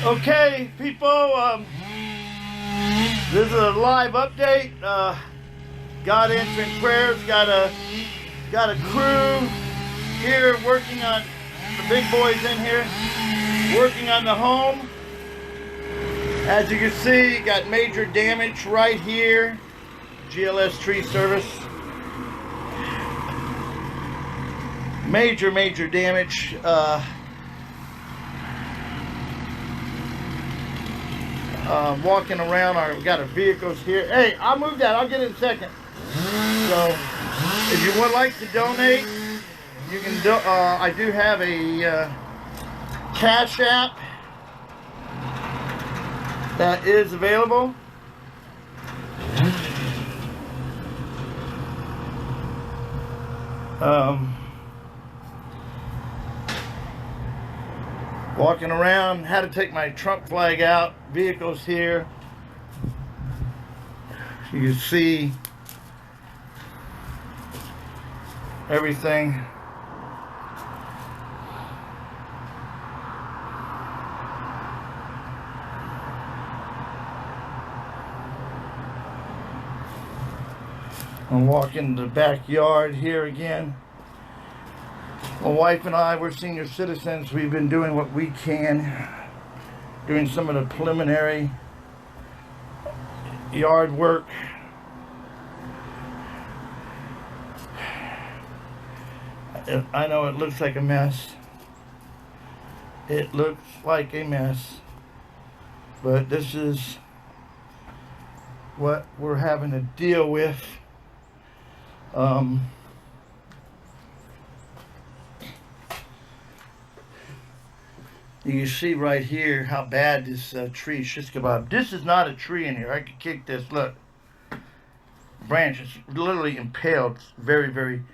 Okay, people, this is a live update. God answering prayers. Got a crew here working on the big boys in here, working on the home. As you can see, got major damage right here. GLS tree service. Major damage. Walking around, we got our vehicles here. Hey, I'll move that. I'll get it in a second. So, if you would like to donate, you can do. I do have a Cash App that is available. Walking around, had to take my Trump flag out. Vehicles here. You can see everything. I'm walking the backyard here again. My wife and I, we're senior citizens. We've been doing what we can, doing some of the preliminary yard work. I know it looks like a mess. It looks like a mess. But this is what we're having to deal with. You can see right here how bad this tree is. This is not a tree in here. I could kick this. Look. Branch is literally impaled very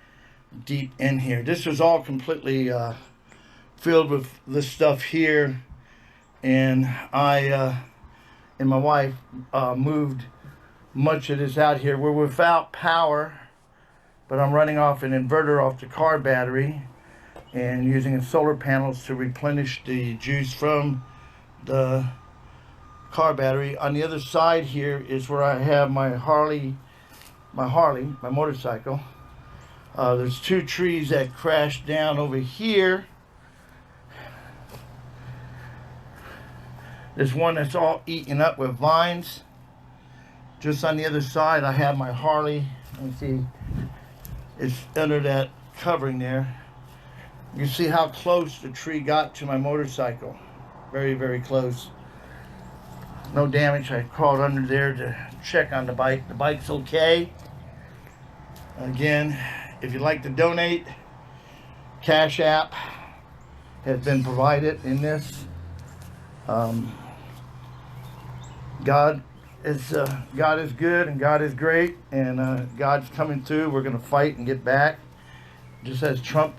deep in here. This was all completely filled with this stuff here. And I and my wife moved much of this out here. We're without power, but I'm running off an inverter off the car battery and using solar panels to replenish the juice from the car battery. On the other side here is where I have my motorcycle. There's two trees that crashed down over here. There's one that's all eaten up with vines. Just on the other side, I have my Harley. Let me see. It's under that covering there. You see how close the tree got to my motorcycle. Very close. No damage. I crawled under there to check on the bike. The bike's okay. Again, if you'd like to donate, Cash App has been provided in this. God is good and God is great, and God's coming through. We're going to fight and get back, just as Trump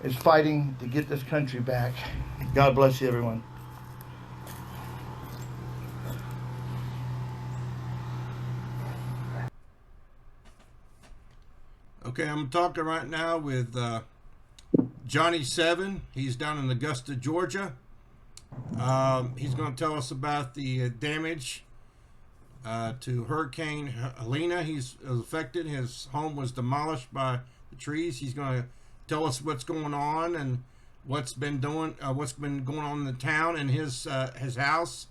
is fighting to get this country back. God bless you, everyone. Okay, I'm talking right now with Johnny 7. He's down in Augusta, Georgia. He's going to tell us about the damage to Hurricane Helene. He's affected. His home was demolished by the trees. He's going to tell us what's going on and what's been going on in the town and his house.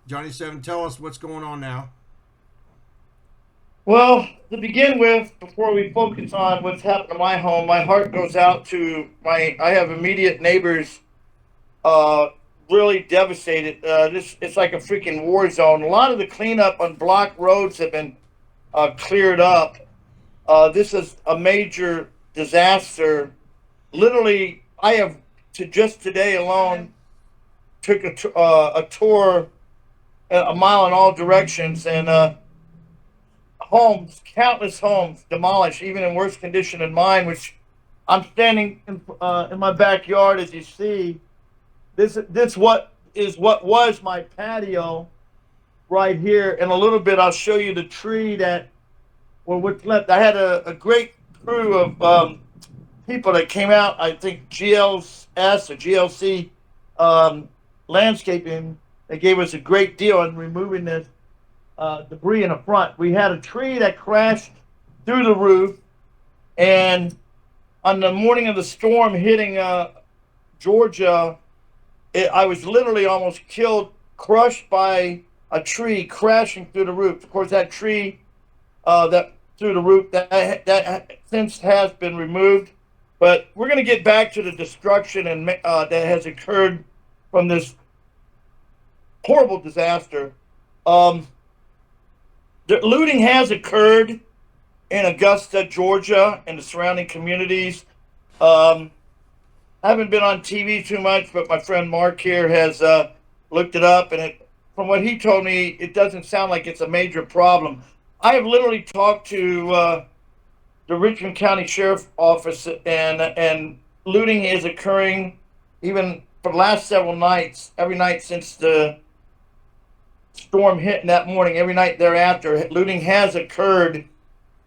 Johnny 7, tell us what's going on now. Well, to begin with, before we focus on what's happened to my home, my heart goes out to I have immediate neighbors, really devastated. It's like a freaking war zone. A lot of the cleanup on block roads have been cleared up. This is a major disaster. Literally, I have just today alone took a tour a mile in all directions, and countless homes demolished, even in worse condition than mine, which I'm standing in my backyard. As you see, this what was my patio right here. In a little bit, I'll show you the tree what's left. I had a great crew of people that came out. I think GLS or GLC Landscaping. They gave us a great deal on removing this debris in the front. We had a tree that crashed through the roof, and on the morning of the storm hitting Georgia, I was literally almost killed, crushed by a tree crashing through the roof. Of course, that tree that through the roof that since has been removed, but we're going to get back to the destruction and that has occurred from this horrible disaster. The looting has occurred in Augusta, Georgia, and the surrounding communities. I haven't been on TV too much, but my friend Mark here has looked it up, and from what he told me, it doesn't sound like it's a major problem. I have literally talked to the Richmond County Sheriff Office, and looting is occurring even for the last several nights, every night since the storm hit that morning, every night thereafter. Looting has occurred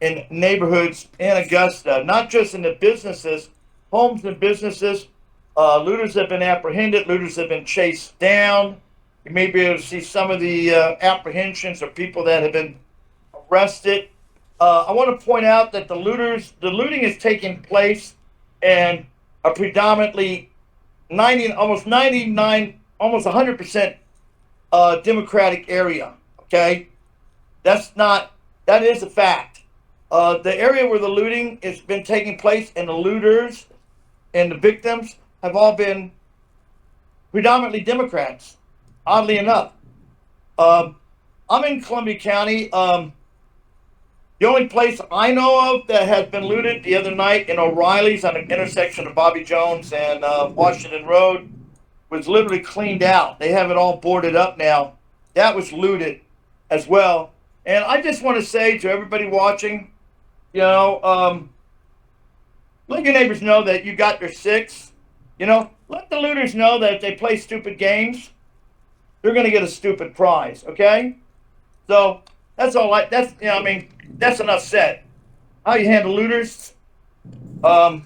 in neighborhoods in Augusta, not just in the businesses, homes and businesses. Looters have been apprehended, looters have been chased down. You may be able to see some of the apprehensions of people that have been arrested. I want to point out that the looting is taking place in a predominantly 100% Democratic area. Okay, that is a fact. The area where the looting has been taking place and the looters and the victims have all been predominantly Democrats, oddly enough. I'm in Columbia County. The only place I know of that has been looted the other night in O'Reilly's on the intersection of Bobby Jones and Washington Road was literally cleaned out. They have it all boarded up now. That was looted as well. And I just want to say to everybody watching, let your neighbors know that you got your six. Let the looters know that if they play stupid games, they're going to get a stupid prize, okay? So that's all. That's enough said. How you handle looters? Mark,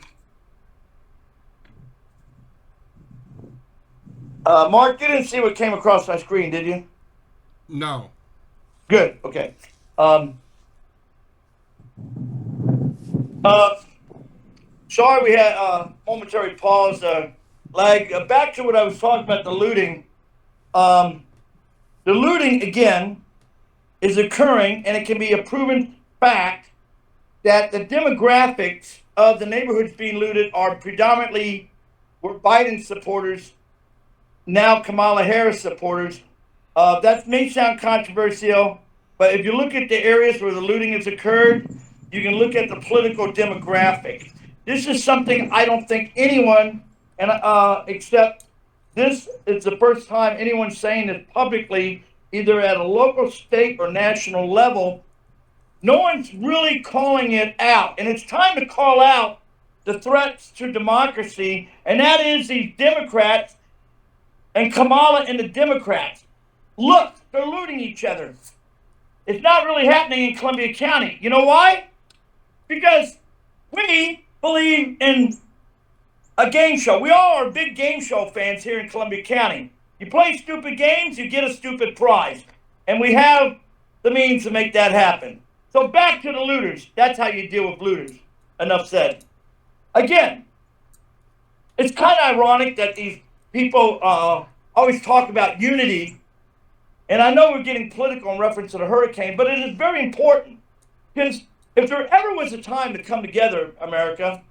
you didn't see what came across my screen, did you? No. Good. Okay. Sorry, we had a momentary pause. Back to what I was talking about, the looting. The looting, again, is occurring, and it can be a proven fact that the demographics of the neighborhoods being looted are predominantly were Biden supporters, now Kamala Harris supporters. That may sound controversial, but if you look at the areas where the looting has occurred, you can look at the political demographic. This is something I don't think anyone, except this is the first time anyone's saying this publicly, either at a local, state, or national level. No one's really calling it out. And it's time to call out the threats to democracy, and that is these Democrats and Kamala and the Democrats. Look, they're looting each other. It's not really happening in Columbia County. You know why? Because we believe in a game show. We all are big game show fans here in Columbia County. You play stupid games, you get a stupid prize. And we have the means to make that happen. So back to the looters. That's how you deal with looters. Enough said. Again, it's kind of ironic that these people always talk about unity. And I know we're getting political in reference to the hurricane, but it is very important. Because if there ever was a time to come together, America,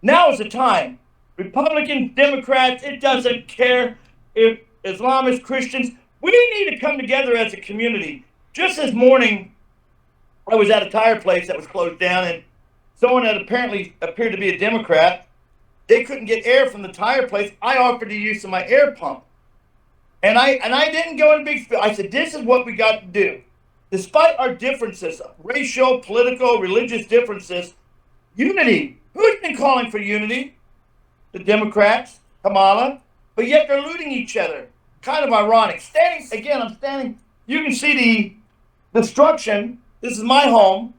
now is the time. Republicans, Democrats, it doesn't care if Islamists, Christians, we need to come together as a community. Just this morning, I was at a tire place that was closed down, and someone that apparently appeared to be a Democrat, they couldn't get air from the tire place. I offered the use of my air pump. And I didn't go in big spiel. I said, this is what we got to do. Despite our differences, racial, political, religious differences, unity. Who's been calling for unity? The Democrats, Kamala, but yet they're looting each other. Kind of ironic. I'm standing, you can see the destruction. This is my home.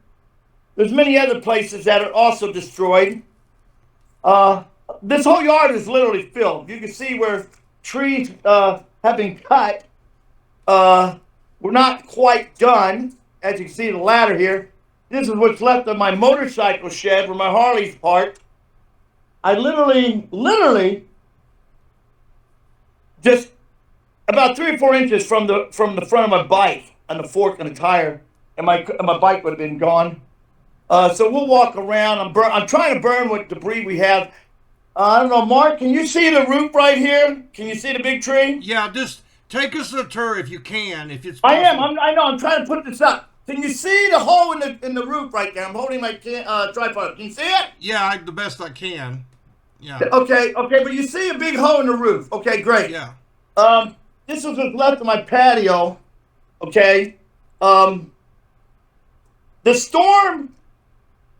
There's many other places that are also destroyed. This whole yard is literally filled. You can see where trees have been cut. We're not quite done. As you can see the ladder here. This is what's left of my motorcycle shed where my Harley's parked. I literally just about 3 or 4 inches from the front of my bike and the fork and the tire, and my bike would have been gone. So we'll walk around. I'm trying to burn what debris we have. I don't know, Mark. Can you see the roof right here? Can you see the big tree? Yeah, just take us a tour if you can, if it's possible. I am. I know. I'm trying to put this up. Can you see the hole in the roof right there? I'm holding my tripod. Can you see it? Yeah, the best I can. Yeah. Okay. But you see a big hole in the roof. Okay, great. Yeah. This is what's left of my patio. Okay. The storm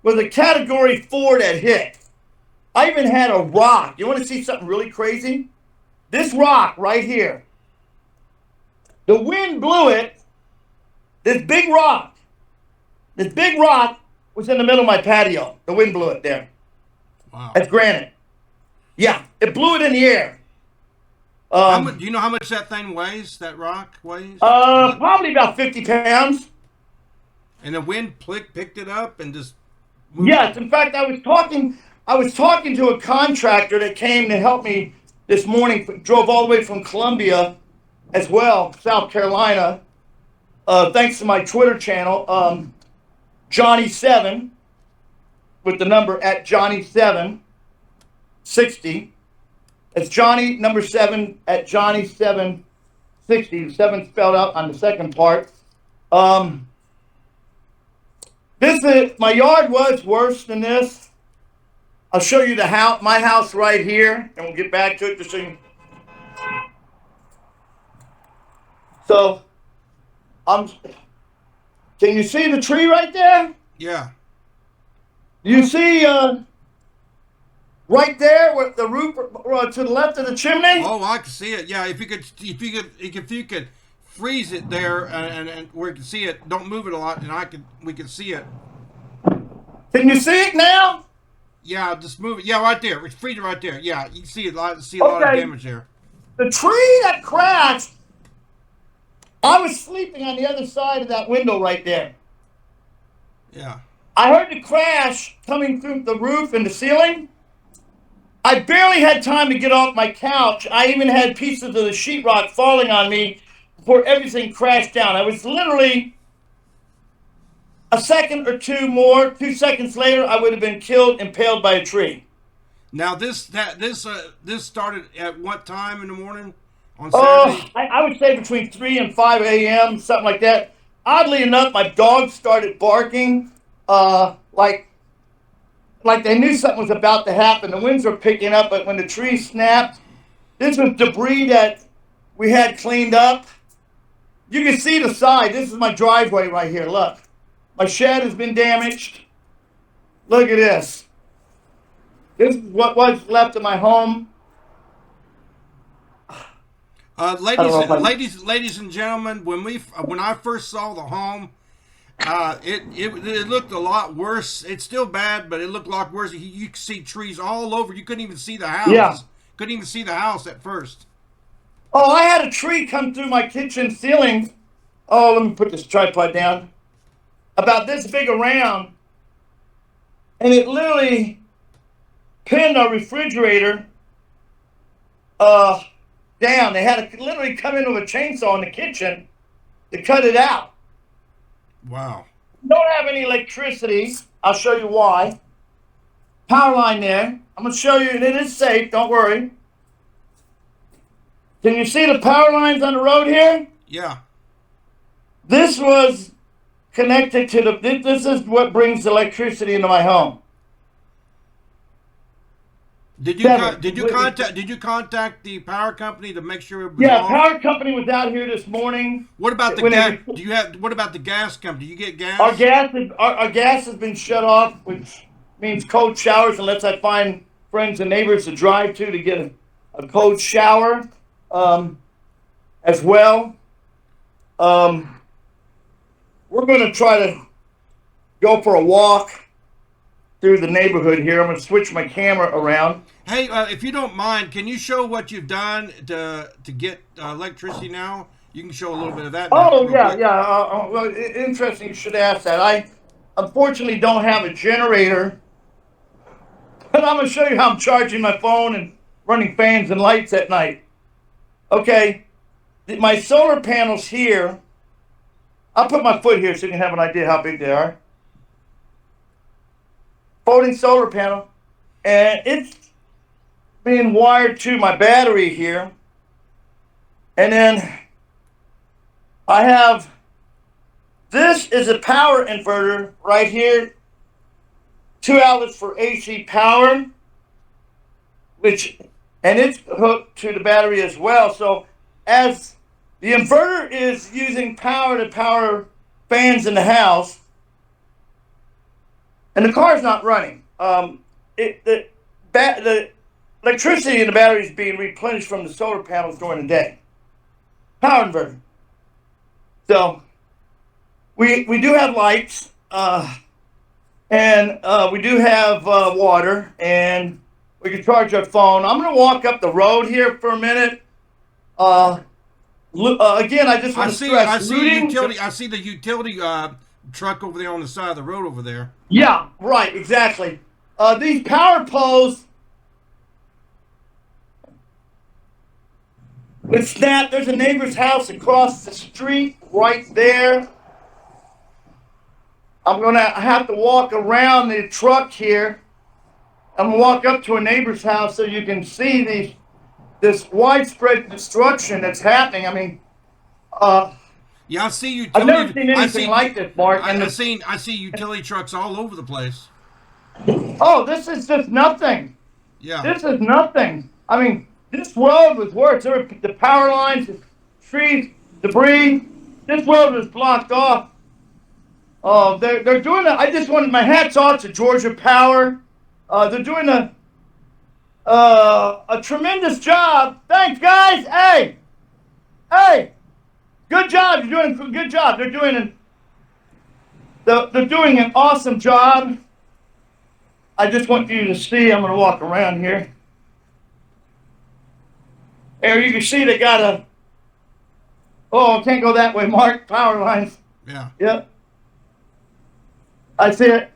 was a Category 4 that hit. I even had a rock. You want to see something really crazy? This rock right here. The wind blew it. This big rock was in the middle of my patio. The wind blew it there. Wow. That's granite. Yeah, it blew it in the air. Do you know how much that thing weighs? That rock weighs? Probably about 50 pounds. And the wind picked it up and just moved Yes, it. in fact, I was talking to a contractor that came to help me this morning. Drove all the way from Columbia, as well, South Carolina. Thanks to my Twitter channel, Johnny7, with the number at Johnny760. It's Johnny number 7 at Johnny760. 7 spelled out on the second part. My yard was worse than this. I'll show you the house, my house right here, and we'll get back to it to see. So, can you see the tree right there? Yeah. You see right there with the roof to the left of the chimney? Oh, I can see it. Yeah, if you could freeze it there and where you can see it, don't move it a lot, and we can see it. Can you see it now? Yeah, just move it. Yeah, right there. Freeze it right there. Yeah, you can see it. See a lot of damage there. The tree that crashed. I was sleeping on the other side of that window right there. Yeah. I heard the crash coming through the roof and the ceiling. I barely had time to get off my couch. I even had pieces of the sheetrock falling on me before everything crashed down. I was literally a second or two more. 2 seconds later, I would have been killed, impaled by a tree. Now this started at what time in the morning on Saturday? I would say between 3 and 5 a.m., something like that. Oddly enough, my dog started barking, like they knew something was about to happen. The winds were picking up, but when the tree snapped, this was debris that we had cleaned up. You can see the side. This is my driveway right here. Look. My shed has been damaged. Look at this. This is what was left of my home. Ladies and gentlemen, when I first saw the home, it looked a lot worse. It's still bad, but it looked a lot worse. You could see trees all over. You couldn't even see the house. Yeah. Couldn't even see the house at first. Oh, I had a tree come through my kitchen ceiling. Oh, let me put this tripod down. About this big around, and it literally pinned our refrigerator down. They had to literally come in with a chainsaw in the kitchen to cut it out. Wow. Don't have any electricity. I'll show you why. Power line there. I'm going to show you, and it is safe. Don't worry. Can you see the power lines on the road here? Yeah. This was connected to this is what brings electricity into my home. Did you contact the power company to make sure it was Yeah, off? power company was out here this morning. What about the gas? What about the gas company? Do you get gas? Our gas has been shut off, which means cold showers unless I find friends and neighbors to drive to get a cold shower as well. We're going to try to go for a walk through the neighborhood here. I'm going to switch my camera around. Hey, if you don't mind, can you show what you've done to get electricity now? You can show a little bit of that now, Oh real yeah, quick. yeah. Well, interesting. You should ask that. I unfortunately don't have a generator, but I'm gonna show you how I'm charging my phone and running fans and lights at night. Okay, my solar panels here. I'll put my foot here so you can have an idea how big they are. Floating solar panel, and it's being wired to my battery here, and then I have. This is a power inverter right here. 2 outlets for AC power, and it's hooked to the battery as well. So as the inverter is using power to power fans in the house, and the car's not running. The electricity in the battery is being replenished from the solar panels during the day. Power inverter. So we do have lights, and we do have water, and we can charge our phone. I'm going to walk up the road here for a minute. Again, I just want to stress. I see utility. I see the utility truck over there on the side of the road over there. Yeah, right, exactly. These power poles. With snap, there's a neighbor's house across the street right there. I'm going to have to walk around the truck here. I'm going to walk up to a neighbor's house so you can see this widespread destruction that's happening. I mean, yeah, I see utility. I've never seen anything like this, Mark. I see utility trucks all over the place. Oh, this is just nothing. Yeah. This is nothing. I mean, this road was worse. There were the power lines, the trees, debris. This road was blocked off. Oh, they're doing it. I just wanted my hats off to Georgia Power. They're doing a tremendous job. Thanks, guys. Hey, good job. You're doing a good job. They're doing an awesome job. I just want you to see. I'm going to walk around here. There, you can see they got a. Oh, can't go that way, Mark. Power lines. Yeah. Yep. I see it.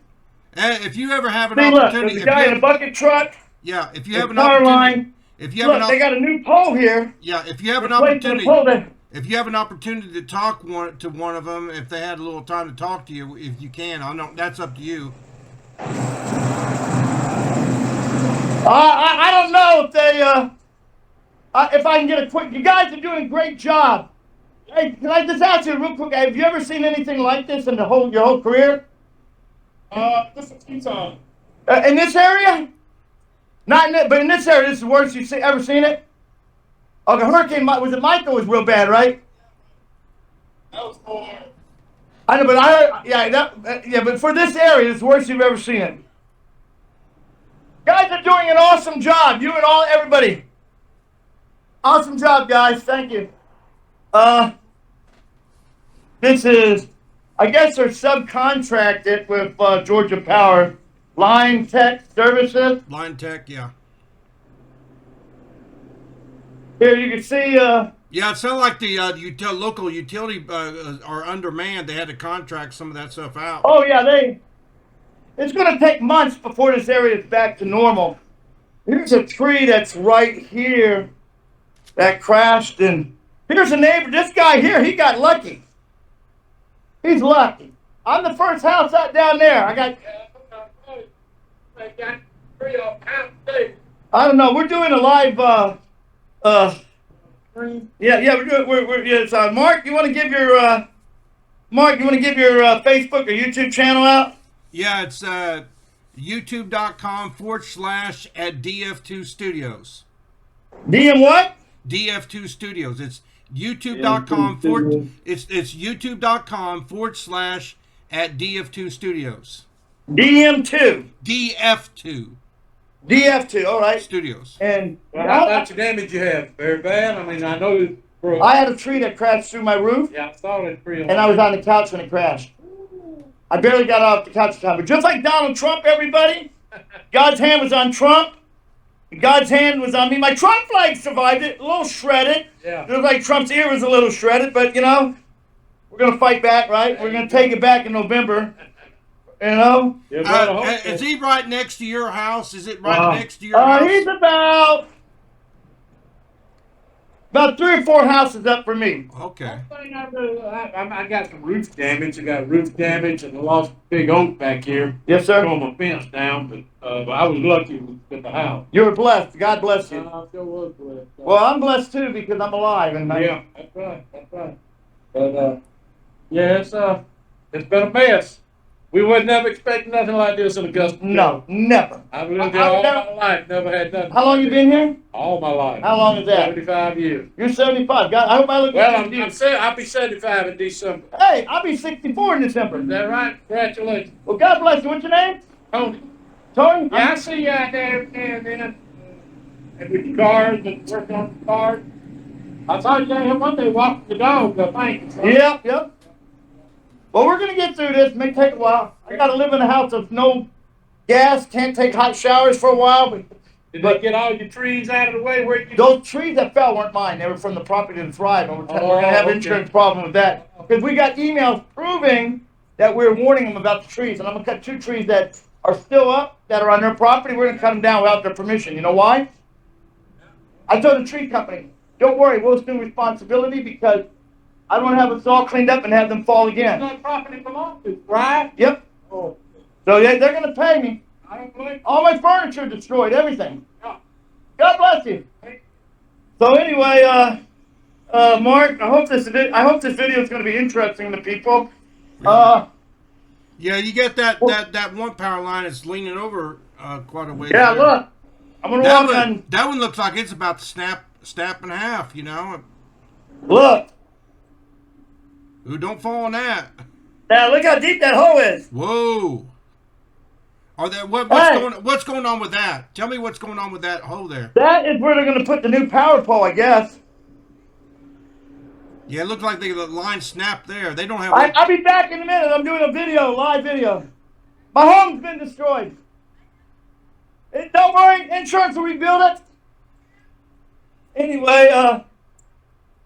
And if you ever have an See, opportunity, look, there's a guy in a bucket truck. Yeah, if you have an power opportunity, line. if you have Look, they got a new pole here. yeah, if you have an Replacing the opportunity, pole that- if you have an opportunity to talk to one of them, if they had a little time to talk to you, if you can, I know that's up to you. I don't know if they if I can get a quick. You guys are doing a great job. Hey, can I just ask you real quick? Have you ever seen anything like this in your whole career? Just a few times. In this area? Not in it, but in this area, this is the worst you've ever seen it. Oh, the hurricane was it Michael was real bad, right? That was cool. I know, but I heard, yeah, but for this area, it's the worst you've ever seen it. Guys are doing an awesome job. You and everybody. Awesome job, guys. Thank you. This is, I guess they're subcontracted with Georgia Power. Line Tech Services. Line Tech, yeah. Here you can see. Yeah, it sounded like the local utility are undermanned. They had to contract some of that stuff out. Oh yeah, it's going to take months before this area is back to normal. Here's a tree that's right here that crashed, and here's a neighbor. This guy here, he got lucky. He's lucky. I'm the first house out down there. I don't know. We're doing a live. Yeah. We're Mark, you want to give your Facebook or YouTube channel out? Yeah, it's youtube.com/@DF2 Studios. DM what? DF2 Studios. It's youtube.com it's youtube.com/@DF2 Studios. DM2. DF2 DF2. All right. Studios. And Well, how much damage you have? Very bad? I mean, I know it broke. I had a tree that crashed through my roof, Yeah, I saw it pretty. and I was on the couch when it crashed. I barely got off the couch in time. But just like Donald Trump, everybody, God's hand was on Trump. God's hand was on me. My Trump flag survived it, a little shredded. Yeah. It looked like Trump's ear was a little shredded, but you know, we're gonna fight back, right? We're gonna take it back in November. You know? You better hope so. Is he right next to your house? Is it right next to your house? He's about 3 or 4 houses up from me. Okay. Thing I do, I got some roof damage. I got roof damage and I lost a big oak back here. Yes, sir. Throwing my fence down, but I was lucky with the house. You were blessed. God bless you. I still was blessed. Well, I'm blessed too because I'm alive. And Yeah, that's right. That's right. But yeah, it's been a mess. We would never expect nothing like this in Augusta. No, never. I've lived here all my life, never had nothing. How long you been here? All my life. How long is that? 75 years. You're 75. God, I hope I look Well, at you. I'll be 75 in December. Hey, I'll be 64 in December. Is that right? Congratulations. Well, God bless you. What's your name? Tony. Tony? Yeah, I see you out there and then with the cars and working on the cars. I saw you down here one day walking the dog, I think. Yep. Well, we're going to get through this. It may take a while. I got to live in a house with no gas, can't take hot showers for a while. Did they get all your trees out of the way? Where you Those trees that fell weren't mine. They were from the property to Thrive. We're going to have an insurance okay. problem with that. Because we got emails proving that we're warning them about the trees. And I'm going to cut 2 trees that are still up, that are on their property. We're going to cut them down without their permission. You know why? I told the tree company, don't worry, we'll assume responsibility because I don't want to have us all cleaned up and have them fall again. that property belongs to, right? Yep. Oh, So they're going to pay me. I don't believe. All my furniture destroyed, everything. Yeah. God bless you. So anyway, Mark, I hope this video is going to be interesting to people. Yeah, you get that one power line that's leaning over quite a ways. Yeah, there. look, I'm going to walk on. That one looks like it's about to snap in half. You know. Look. Ooh, don't fall on that. Now look how deep that hole is. Whoa. What's going on with that? Tell me what's going on with that hole there. That is where they're going to put the new power pole, I guess. Yeah, it looks like the line snapped there. They don't have. I'll be back in a minute. I'm doing a live video. My home's been destroyed. Don't worry, insurance will rebuild it. Anyway,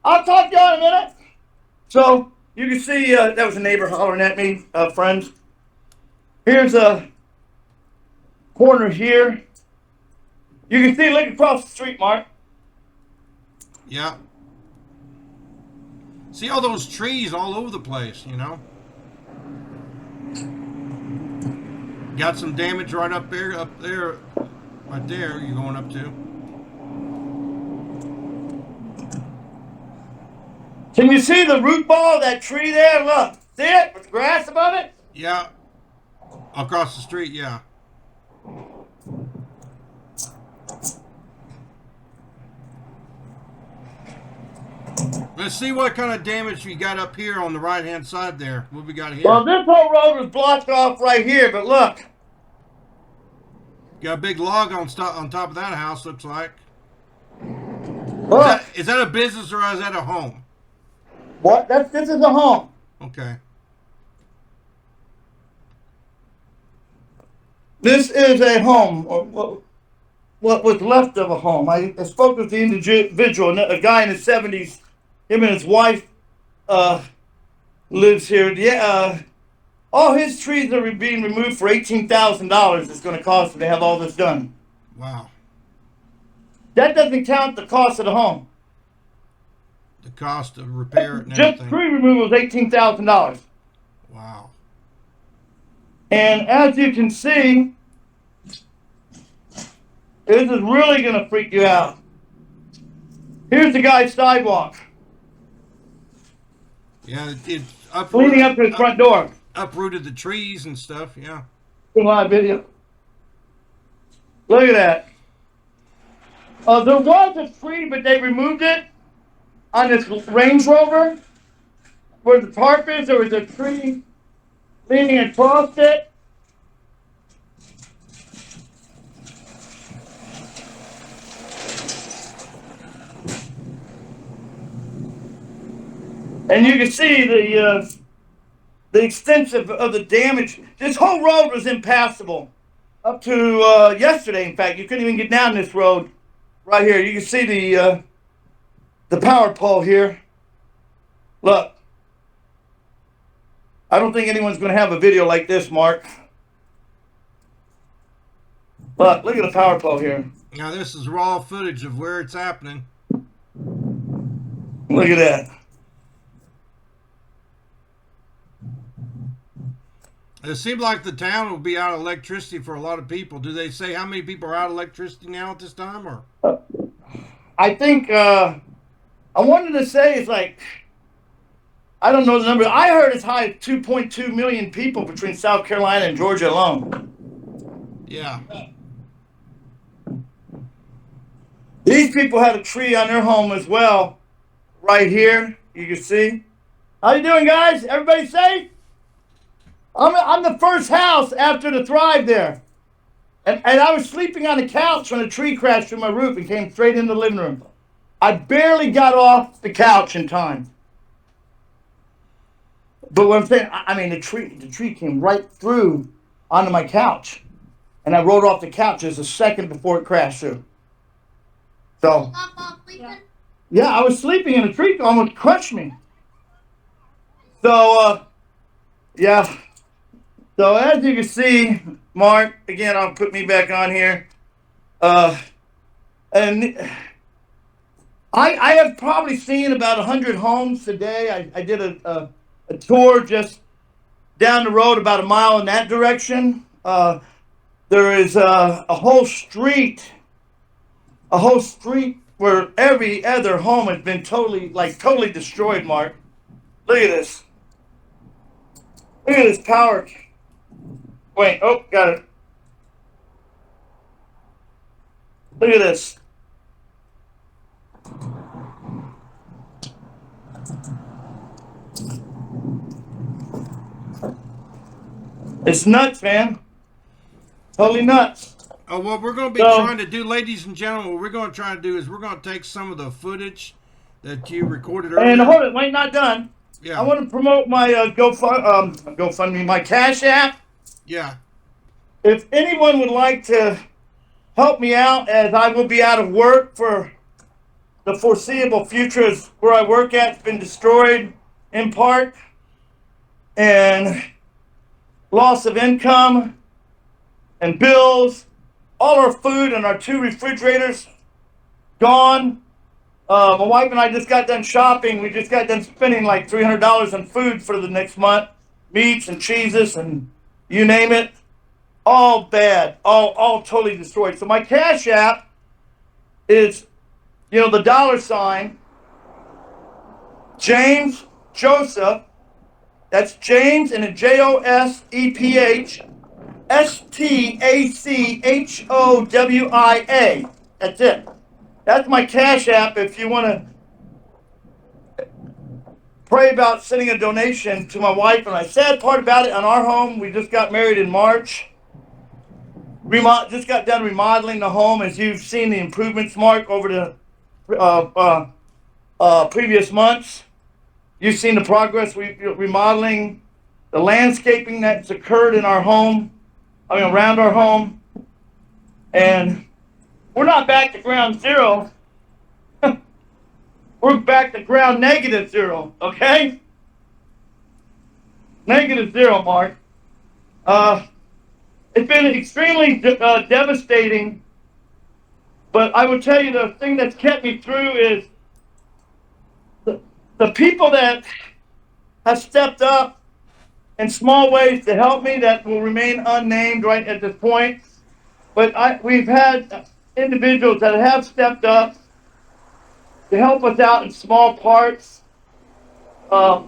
I'll talk to y'all in a minute. So you can see that was a neighbor hollering at me, friends. Here's a corner here. You can see, look across the street, Mark. Yeah. See all those trees all over the place, you know? Got some damage right up there, right there you're going up to. Can you see the root ball of that tree there? Look, see it with grass above it? Yeah. Across the street, yeah. Let's see what kind of damage we got up here on the right-hand side there. What we got here? Well, this whole road was blocked off right here, but look. Got a big log on top of that house, looks like. Look. Is that a business or is that a home? What? This is a home. Okay. This is a home, or what was left of a home. I spoke with the individual, a guy in his 70s. Him and his wife lives here. Yeah, all his trees are being removed for $18,000. It's going to cost him to have all this done. Wow. That doesn't count the cost of the home. The cost of repair it and Just everything. tree removal is $18,000. Wow. And as you can see, this is really going to freak you out. Here's the guy's sidewalk. Yeah, it Leading up to his front door. uprooted the trees and stuff, yeah. Live video. Look at that. There was a tree, but they removed it on this Range Rover. Where the tarp is, there was a tree leaning across it. And you can see the extent of the damage. This whole road was impassable. up to yesterday. In fact, you couldn't even get down this road right here. You can see the power pole here. Look, I don't think anyone's going to have a video like this, Mark. Look at the power pole here. Now this is raw footage of where it's happening. Look at that. It seems like the town will be out of electricity for a lot of people. Do they say how many people are out of electricity now at this time, or? I think I wanted to say it's like, I don't know the number. I heard as high as 2.2 million people between South Carolina and Georgia alone. Yeah. These people had a tree on their home as well, right here. You can see. How you doing, guys? Everybody safe? I'm the first house after the Thrive there. And I was sleeping on the couch when a tree crashed through my roof and came straight into the living room. I barely got off the couch in time. But what I'm saying, I mean, the tree came right through onto my couch. And I rolled off the couch just a second before it crashed through. So, yeah, I was sleeping and a tree almost crushed me. So, yeah. So as you can see, Mark, again, I'll put me back on here. And I have probably seen about 100 homes today. I did a tour just down the road about a mile in that direction. There is a whole street where every other home has been totally destroyed, Mark. Look at this. Look at this power. Wait, oh, got it. Look at this. It's nuts, man. Totally nuts. What we're going to be trying to do, ladies and gentlemen, what we're going to try to do is we're going to take some of the footage that you recorded earlier. And hold it, wait, not done. Yeah. I want to promote my GoFundMe, my Cash App. Yeah. If anyone would like to help me out, as I will be out of work for the foreseeable future, as where I work at has been destroyed in part, and loss of income and bills, all our food and our 2 refrigerators gone. My wife and I just got done shopping. We just got done spending like $300 on food for the next month, meats and cheeses and you name it. All bad, all totally destroyed. So my Cash App is, the $, James Joseph. That's James and a JOSEPHSTACHOWIA. That's it. That's my Cash App. If you want to pray about sending a donation to my wife and I. Sad part about it, on our home, we just got married in March. Just got done remodeling the home, as you've seen the improvements, Mark, over the previous months. You've seen the progress remodeling, the landscaping that's occurred in our home, around our home. And we're not back to ground zero. We're back to ground -0, okay? -0, Mark. It's been extremely devastating, but I will tell you the thing that's kept me through is the people that have stepped up in small ways to help me that will remain unnamed right at this point. But we've had individuals that have stepped up to help us out in small parts. You're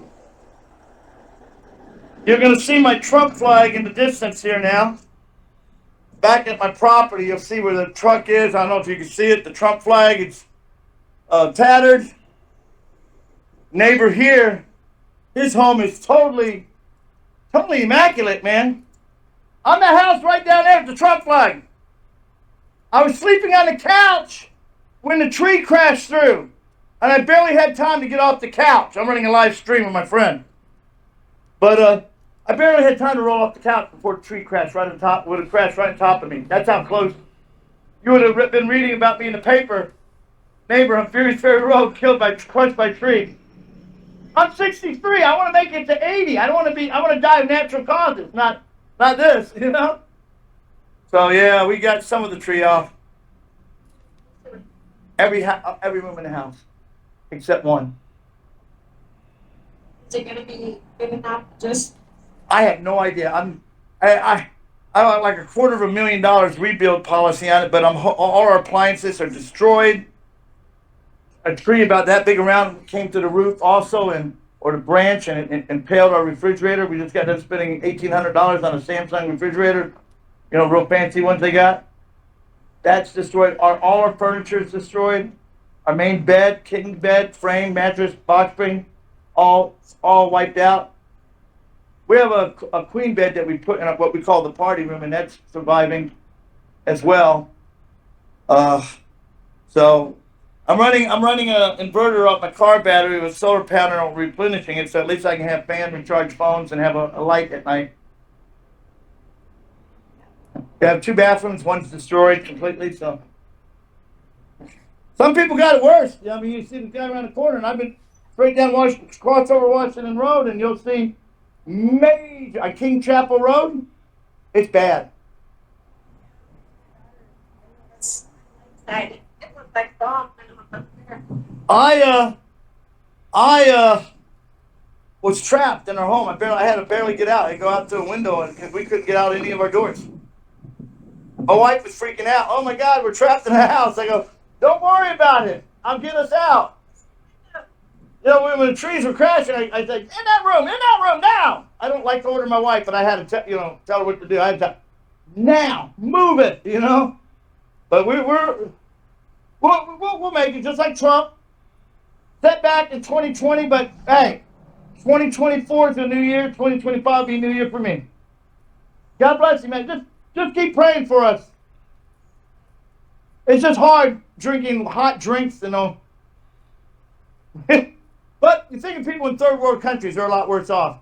going to see my Trump flag in the distance here now. Back at my property, you'll see where the truck is. I don't know if you can see it. The Trump flag, it's tattered. Neighbor here, his home is totally immaculate, man. On the house right down there at the Trump flag. I was sleeping on the couch when the tree crashed through, and I barely had time to get off the couch. I'm running a live stream with my friend. But I barely had time to roll off the couch before the tree crashed right on top. Would have crashed right on top of me. That's how close. You would have been reading about me in the paper. Neighbor on Furious Ferry Road crushed by tree. I'm 63. I want to make it to 80. I want to die of natural causes, not this, you know? So yeah, we got some of the tree off. Every room in the house, except one. Is it going to be big enough? Just I have no idea. I want like $250,000 rebuild policy on it, but all our appliances are destroyed. A tree about that big around came to the roof also, or the branch, and it impaled our refrigerator. We just got done spending $1,800 on a Samsung refrigerator, you know, real fancy ones they got. That's destroyed. All our furniture is destroyed. Our main bed, king bed, frame, mattress, box spring, all wiped out. We have a queen bed that we put in what we call the party room, and that's surviving as well. So I'm running an inverter off my car battery with solar panel replenishing it, so at least I can have fan recharge phones and have a light at night. We have 2 bathrooms, one's destroyed completely. So some people got it worse. I mean, you see the guy around the corner, and I've been straight down crossover Washington Road, and you'll see major King Chapel Road. It's bad. excited. It looks like dog when it was up there. I was trapped in our home. I had to barely get out. I go out to a window because we couldn't get out any of our doors. My wife was freaking out. Oh my God, we're trapped in the house. I go, don't worry about it. I'll get us out. You know, when the trees were crashing, I said, in that room now. I don't like to order my wife, but I had to tell her what to do. I had to now move it, you know. But we'll make it just like Trump. Setback in 2020, but hey, 2024 is a new year. 2025 will be a new year for me. God bless you, man. Just keep praying for us. It's just hard drinking hot drinks, you know. But you think of people in third world countries, they're a lot worse off.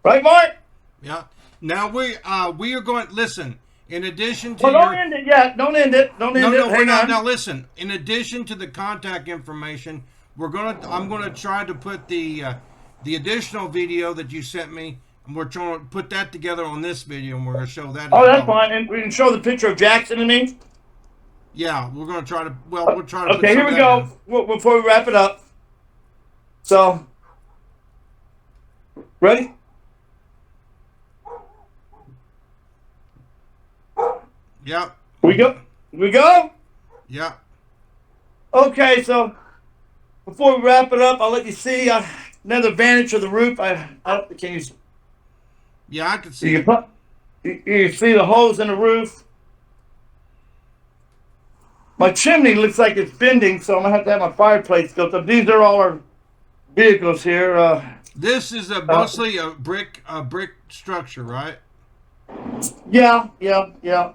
Right, Mark? Yeah. Now we are going. Listen. In addition to Well, don't end it yet. Don't end it. No, Hang on. now listen. In addition to the contact information, I'm gonna try to put the additional video that you sent me, and we're trying to put that together on this video, and we're gonna show that. Oh, that's fine. And we can show the picture of Jackson and me. Yeah, we're gonna try to. Well, we'll try to. Okay, here we go. Before we wrap it up. So, ready? Yep. We go. Yep. Okay, so before we wrap it up, I'll let you see another advantage of the roof. Can you? Yeah, I can see. You see the holes in the roof. My chimney looks like it's bending, so I'm gonna have to have my fireplace built up. These are all our vehicles here. This is mostly a brick structure, right? Yeah.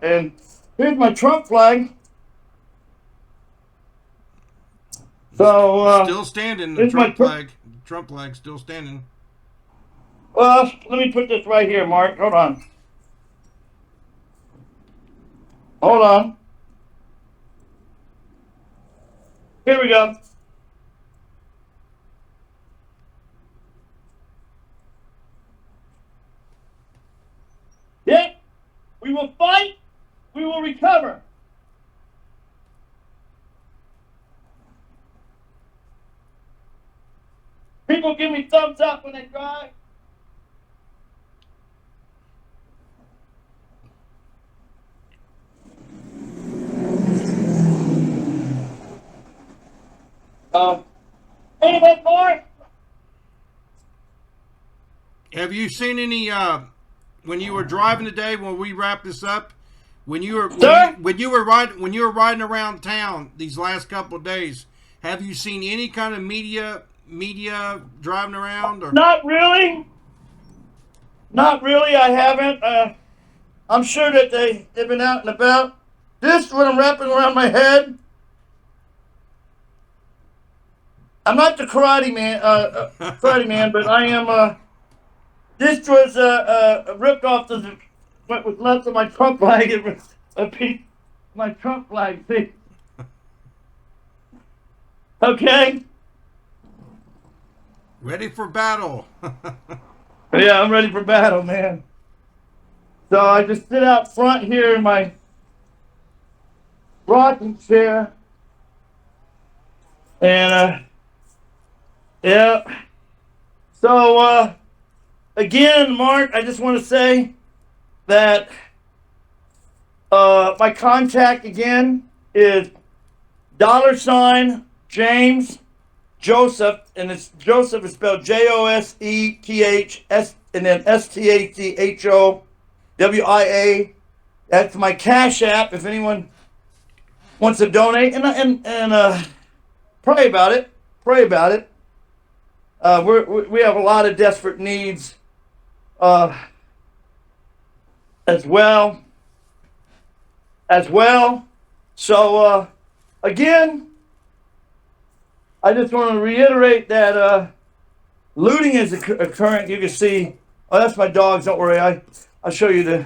And here's my Trump flag. So still standing. The Trump flag still standing. Well, let me put this right here, Mark. Hold on. Here we go. Yeah, we will fight. We will recover. People give me thumbs up when they drive. Anything more? Have you seen any when you were driving today? When we wrap this up, when you were riding around town these last couple of days, have you seen any kind of media driving around? Or Not really. I haven't. I'm sure that they've been out and about. This what I'm wrapping around my head. I'm not the karate man, but I am This was ripped off what was left of my Trump flag. It was a piece, my Trump flag. See? Okay. Ready for battle. Yeah, I'm ready for battle, man. So I just sit out front here in my rocking chair, and yeah. So again, Mark, I just want to say that my contact again is $James Joseph, and it's Joseph is spelled JOSEPH and then STACHOWIA. That's my Cash App. If anyone wants to donate, and pray about it. Pray about it. We have a lot of desperate needs as well. So again, I just want to reiterate that looting is occurring. You can see. Oh, that's my dogs. Don't worry. I'll show you the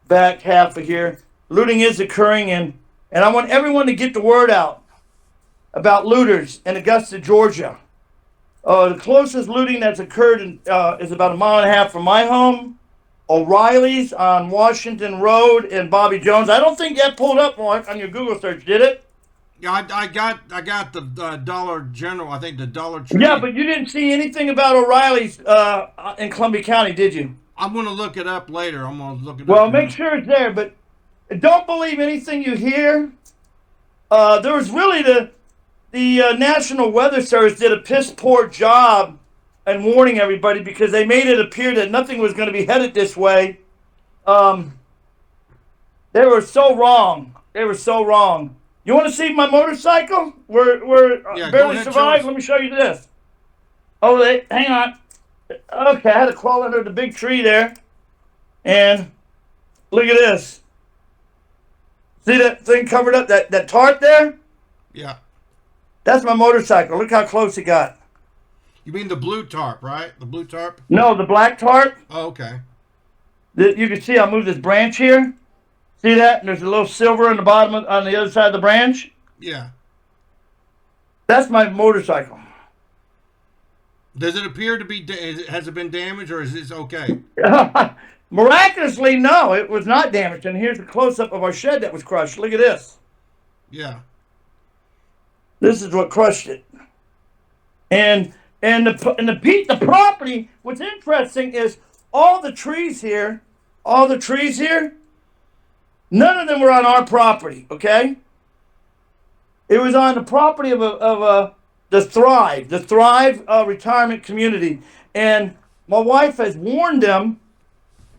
back half of here. Looting is occurring, and I want everyone to get the word out about looters in Augusta, Georgia. The closest looting that's occurred is about 1.5 miles from my home. O'Reilly's on Washington Road in Bobby Jones. I don't think that pulled up, Mark, on your Google search, did it? Yeah, I got the Dollar General. I think the Dollar Tree. Yeah, but you didn't see anything about O'Reilly's in Columbia County, did you? I'm gonna look it up later. I'm gonna look it up. Well, make sure it's there, but don't believe anything you hear. There was really the National Weather Service did a piss poor job in warning everybody because they made it appear that nothing was going to be headed this way. They were so wrong. They were so wrong. You want to see my motorcycle? We're Yeah, go barely ahead, survived. show us. Let me show you this. Oh, hang on. Okay, I had to crawl under the big tree there. And look at this. See that thing covered up, that tarp there? Yeah. That's my motorcycle. Look how close it got. You mean the blue tarp, right? The blue tarp? No, the black tarp. Oh, okay. You can see I moved this branch here. See that? And there's a little silver on the bottom on the other side of the branch. Yeah. That's my motorcycle. Does it appear to be? Has it been damaged, or is this okay? Miraculously, no, it was not damaged. And here's a close-up of our shed that was crushed. Look at this. Yeah. This is what crushed it. And the property. What's interesting is all the trees here. None of them were on our property. Okay. It was on the property of the Thrive retirement community, and my wife has warned them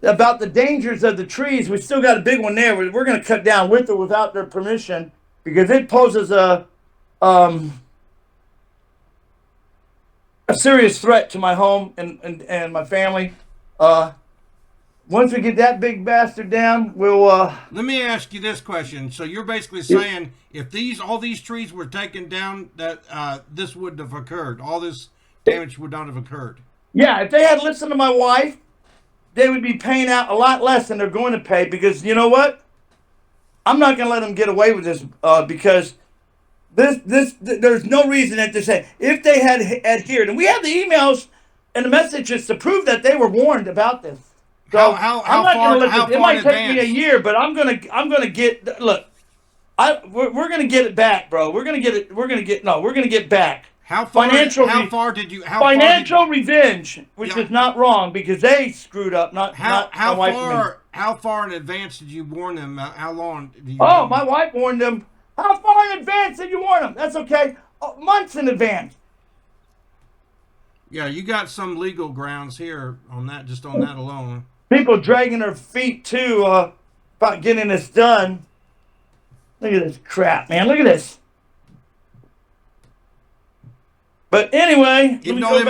about the dangers of the trees. We still got a big one there. We're going to cut down with or without their permission because it poses a serious threat to my home and my family. Once we get that big bastard down, we'll. Let me ask you this question. So you're basically saying if all these trees were taken down, that this wouldn't have occurred. All this damage would not have occurred. Yeah, if they had listened to my wife, they would be paying out a lot less than they're going to pay because you know what? I'm not going to let them get away with this because there's no reason that they say if they had adhered, and we have the emails and the messages to prove that they were warned about this. So how I'm not far? going to let How this. It far in might take me a advance? year, but I'm gonna get. Look, we're gonna get it back, bro. We're gonna get it. We're gonna get back. How far? Financial How re- far did you? How Financial far revenge, which Yeah. is not wrong because they screwed up, not how my wife and me. far? How far in advance did you warn them? How long? Did you Oh, my wife warned them. How far in advance did you warn them? That's okay. Months in advance. Yeah, you got some legal grounds here on that. Just on that alone. People dragging their feet too about getting this done. Look at this crap, man. Look at this. But anyway, Even though it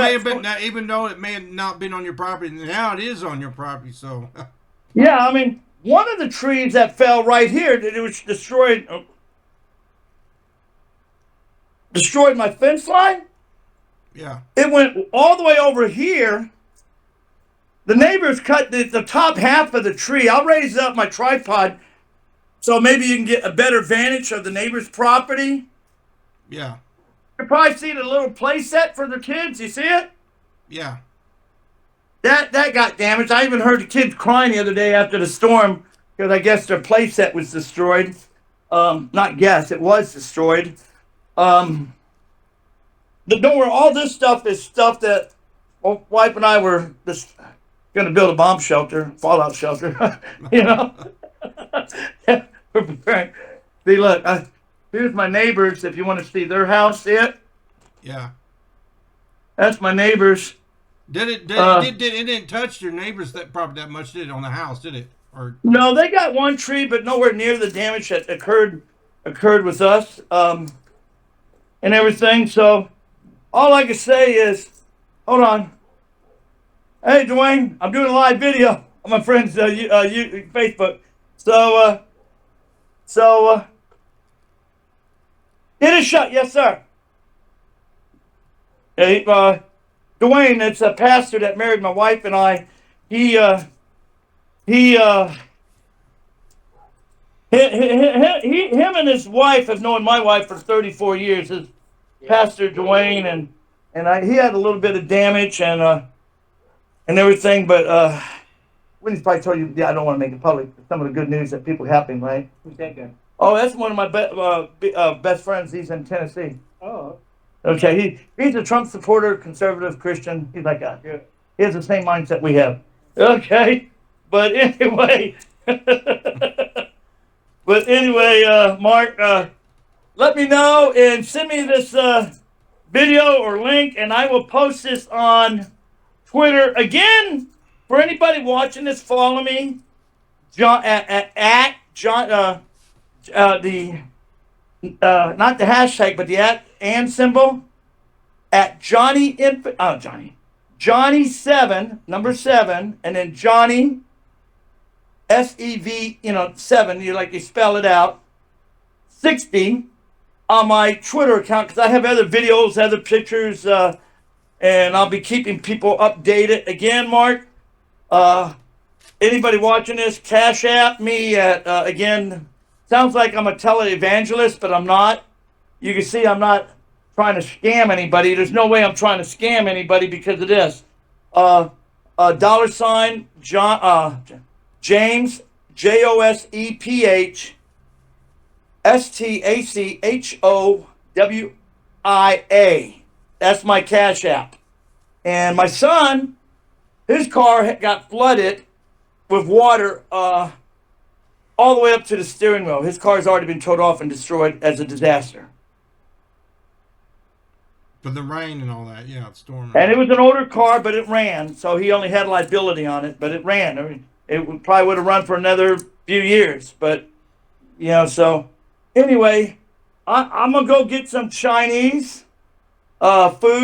may have not been on your property, now it is on your property. So yeah, I mean, one of the trees that fell right here, it was destroyed my fence line. yeah, It went all the way over here. The neighbors cut the top half of the tree. I'll raise up my tripod so maybe you can get a better vantage of the neighbor's property. Yeah. You probably see the little play set for the kids. You see it? Yeah. That got damaged. I even heard the kids crying the other day after the storm because I guess their play set was destroyed. Not guess, it was destroyed. Don't worry, all this stuff is stuff that wife and I were just going to build a bomb shelter, fallout shelter, you know. We're preparing. See, look, here's my neighbors. If you want to see their house, see it? Yeah. That's my neighbors. It didn't touch your neighbors that probably that much, did it, on the house, did it? Or No, they got one tree, but nowhere near the damage that occurred with us, and everything. So all I can say is, hold on. Hey, Dwayne, I'm doing a live video on my friend's Facebook. So it is shut. Yes, sir. Hey, Dwayne, it's a pastor that married my wife and I. Him and his wife have known my wife for 34 years. His Pastor Dwayne, and he had a little bit of damage and everything, but Winnie's probably told you, yeah, I don't want to make it public. Some of the good news that people happening, right? Who's that guy? Oh, that's one of my best friends. He's in Tennessee. Oh, Okay, he's a Trump supporter, conservative Christian. He's like that. good. He has the same mindset we have. Okay, but anyway, Mark, let me know and send me this video or link, and I will post this on Twitter. Again, for anybody watching this, follow me, John at John not the hashtag, but the @ symbol at Johnny Johnny 7, number 7, and then Johnny SEV, 7, you spell it out, 60 on my Twitter account, because I have other videos, other pictures, and I'll be keeping people updated. Again, Mark, anybody watching this, Cash App me at, again, sounds like I'm a televangelist, but I'm not. You can see I'm not trying to scam anybody. There's no way I'm trying to scam anybody because of this. $, James, JOSEPH, STACHOWIA. That's my Cash App. And my son, his car got flooded with water all the way up to the steering wheel. His car's already been towed off and destroyed as a disaster. but the rain and all that, yeah, it's storming. And it was an older car, but it ran, so he only had liability on it, but it ran. I mean, it probably would have run for another few years, but, so anyway, I'm going to go get some Chinese food.